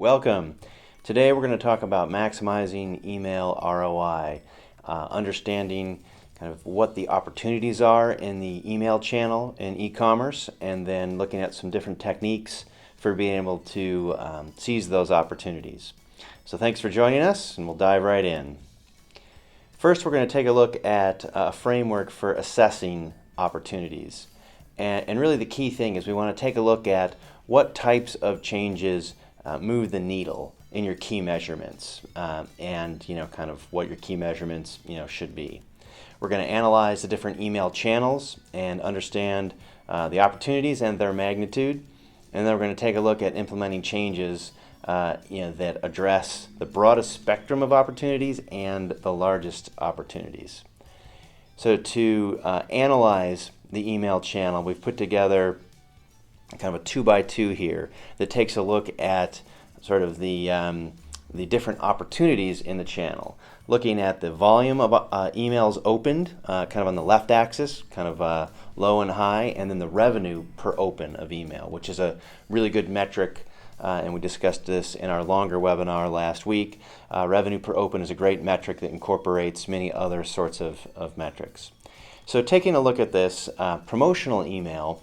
Welcome. Today we're going to talk about maximizing email ROI, understanding kind of what the opportunities are in the email channel in e-commerce, and then looking at some different techniques for being able to seize those opportunities. So thanks for joining us, and we'll dive right in. First, we're going to take a look at a framework for assessing opportunities. And really the key thing is we want to take a look at what types of changes move the needle in your key measurements, and kind of what your key measurements should be. We're going to analyze the different email channels and understand the opportunities and their magnitude, and then we're going to take a look at implementing changes that address the broadest spectrum of opportunities and the largest opportunities. So to analyze the email channel, we've put together kind of a 2x2 here that takes a look at sort of the different opportunities in the channel, looking at the volume of emails opened, kind of on the left axis, kind of low and high, and then the revenue per open of email, which is a really good metric, and we discussed this in our longer webinar last week. Revenue per open is a great metric that incorporates many other sorts of metrics. So taking a look at this promotional email,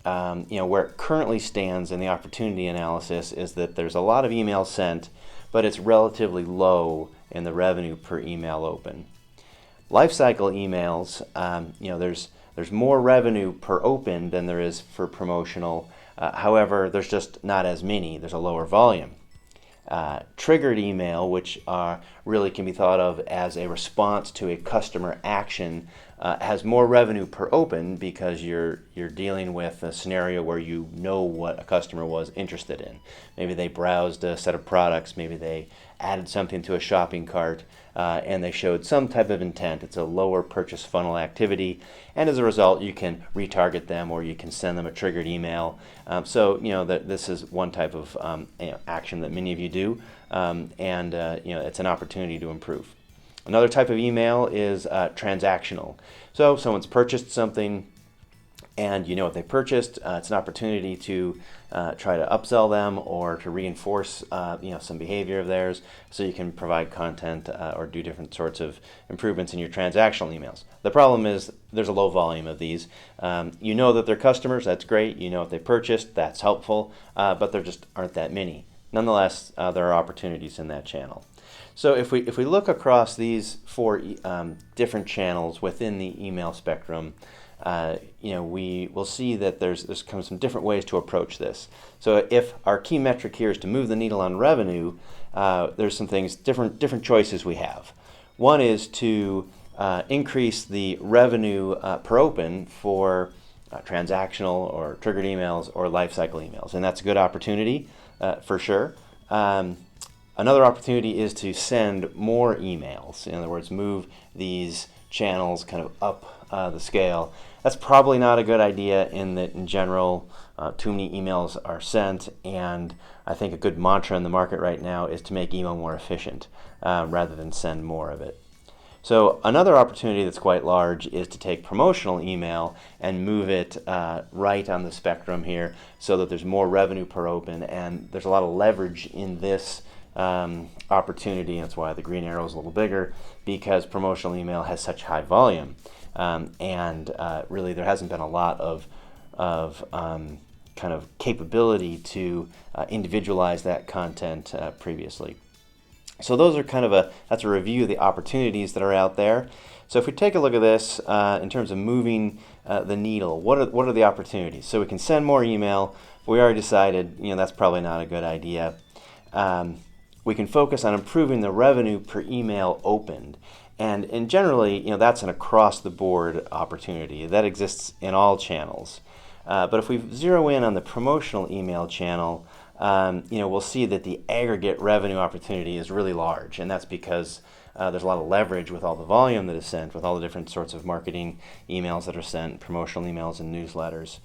where it currently stands in the opportunity analysis is that there's a lot of emails sent, but it's relatively low in the revenue per email open. Lifecycle emails, there's more revenue per open than there is for promotional. However, there's just not as many. There's a lower volume. Triggered email, which really can be thought of as a response to a customer action, has more revenue per open because you're dealing with a scenario where you know what a customer was interested in. Maybe they browsed a set of products, maybe they added something to a shopping cart, and they showed some type of intent. It's a lower purchase funnel activity, and as a result you can retarget them or you can send them a triggered email. So this is one type of action that many of you do, and it's an opportunity to improve. Another type of email is transactional. So someone's purchased something and you know what they purchased. It's an opportunity to try to upsell them or to reinforce some behavior of theirs, so you can provide content or do different sorts of improvements in your transactional emails. The problem is there's a low volume of these. You know that they're customers, that's great. You know what they purchased, that's helpful, but there just aren't that many. Nonetheless, there are opportunities in that channel. So if we look across these four different channels within the email spectrum, we will see that there's kind of some different ways to approach this. So if our key metric here is to move the needle on revenue, there's some things, different choices we have. One is to increase the revenue per open for transactional or triggered emails or lifecycle emails, and that's a good opportunity for sure. Another opportunity is to send more emails. In other words, move these channels kind of up the scale. That's probably not a good idea in that in general too many emails are sent, and I think a good mantra in the market right now is to make email more efficient rather than send more of it. So another opportunity that's quite large is to take promotional email and move it right on the spectrum here so that there's more revenue per open, and there's a lot of leverage in this opportunity. That's why the green arrow is a little bigger, because promotional email has such high volume, and really there hasn't been a lot of kind of capability to individualize that content previously. So those are kind of that's a review of the opportunities that are out there. So if we take a look at this in terms of moving the needle, what are the opportunities? So we can send more email. We already decided that's probably not a good idea. We can focus on improving the revenue per email opened, and generally that's an across-the-board opportunity that exists in all channels. But if we zero in on the promotional email channel, we'll see that the aggregate revenue opportunity is really large, and that's because there's a lot of leverage with all the volume that is sent, with all the different sorts of marketing emails that are sent, promotional emails and newsletters.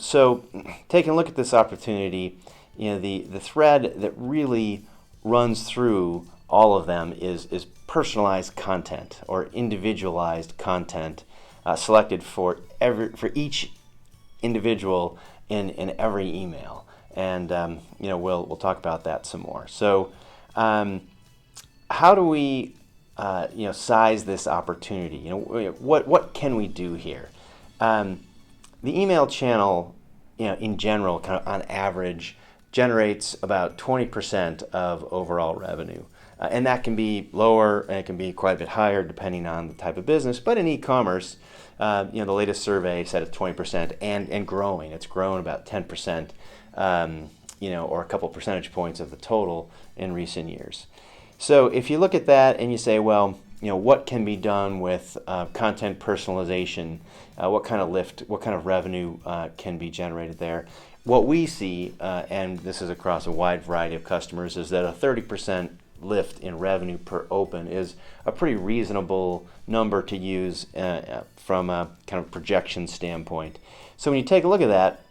So taking a look at this opportunity, the thread that really runs through all of them is personalized content or individualized content selected for each individual in every email. and we'll talk about that some more. So, how do we size this opportunity? What can we do here? The email channel, in general, kind of on average, generates about 20% of overall revenue. And that can be lower and it can be quite a bit higher depending on the type of business. But in e-commerce, the latest survey said it's 20% and growing. It's grown about 10%, or a couple percentage points of the total in recent years. So if you look at that and you say, well, what can be done with content personalization? What kind of lift, what kind of revenue can be generated there? What we see, and this is across a wide variety of customers, is that a 30% lift in revenue per open is a pretty reasonable number to use from a kind of projection standpoint. So when you take a look at that,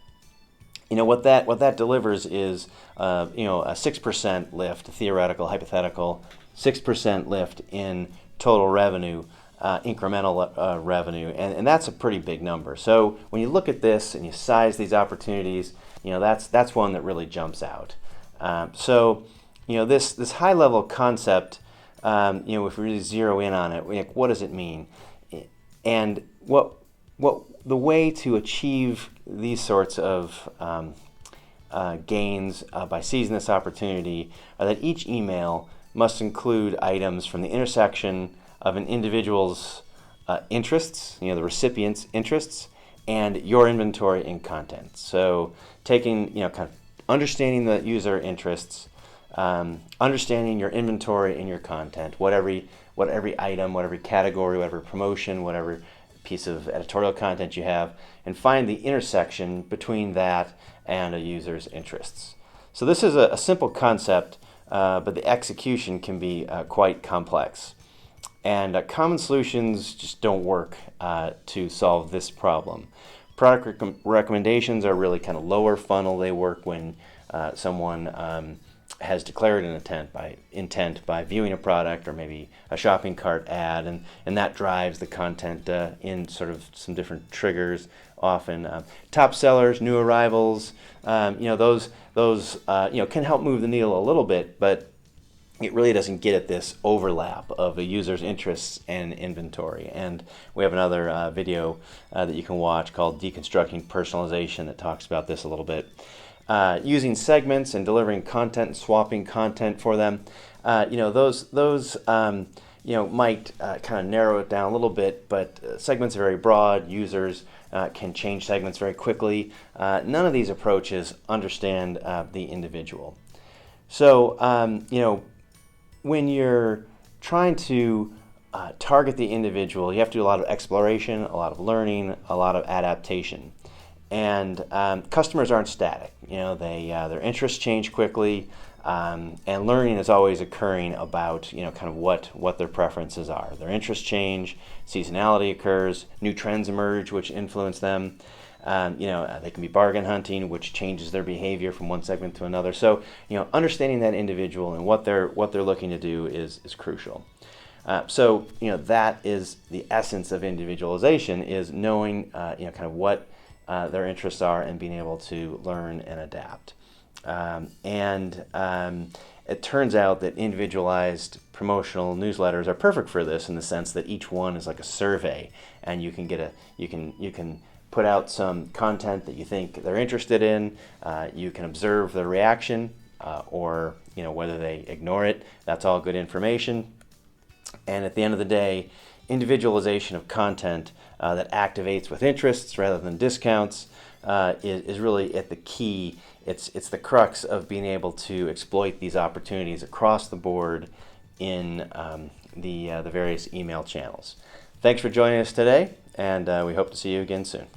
what that delivers is a 6% lift, theoretical, hypothetical, 6% lift in total revenue, incremental revenue, and that's a pretty big number. So when you look at this and you size these opportunities, that's one that really jumps out. This high level concept, if we really zero in on it, what does it mean? And what the way to achieve these sorts of gains by seizing this opportunity are that each email must include items from the intersection of an individual's interests, the recipient's interests, and your inventory and content. So taking, kind of understanding the user interests, understanding your inventory and your content, what every item, what every category, whatever promotion, whatever piece of editorial content you have, and find the intersection between that and a user's interests. So this is a simple concept, but the execution can be quite complex. And common solutions just don't work to solve this problem. Product recommendations are really kind of lower funnel. They work when someone has declared an intent by viewing a product or maybe a shopping cart ad, and that drives the content in sort of some different triggers. Often top sellers, new arrivals, those can help move the needle a little bit, but it really doesn't get at this overlap of a user's interests and inventory. And we have another video that you can watch called Deconstructing Personalization that talks about this a little bit. Using segments and delivering content and swapping content for them, those might kind of narrow it down a little bit, but segments are very broad. Users can change segments very quickly. None of these approaches understand the individual. So, when you're trying to target the individual, you have to do a lot of exploration, a lot of learning, a lot of adaptation. And customers aren't static. Their interests change quickly, and learning is always occurring about kind of what their preferences are. Their interests change, seasonality occurs, new trends emerge which influence them. They can be bargain hunting, which changes their behavior from one segment to another. So understanding that individual and what they're looking to do is crucial. That is the essence of individualization, is knowing kind of what their interests are and being able to learn and adapt. It turns out that individualized promotional newsletters are perfect for this, in the sense that each one is like a survey, and you can put out some content that you think they're interested in. You can observe their reaction, or whether they ignore it. That's all good information. And at the end of the day, individualization of content that activates with interests rather than discounts is really at the key. It's the crux of being able to exploit these opportunities across the board in the various email channels. Thanks for joining us today, and we hope to see you again soon.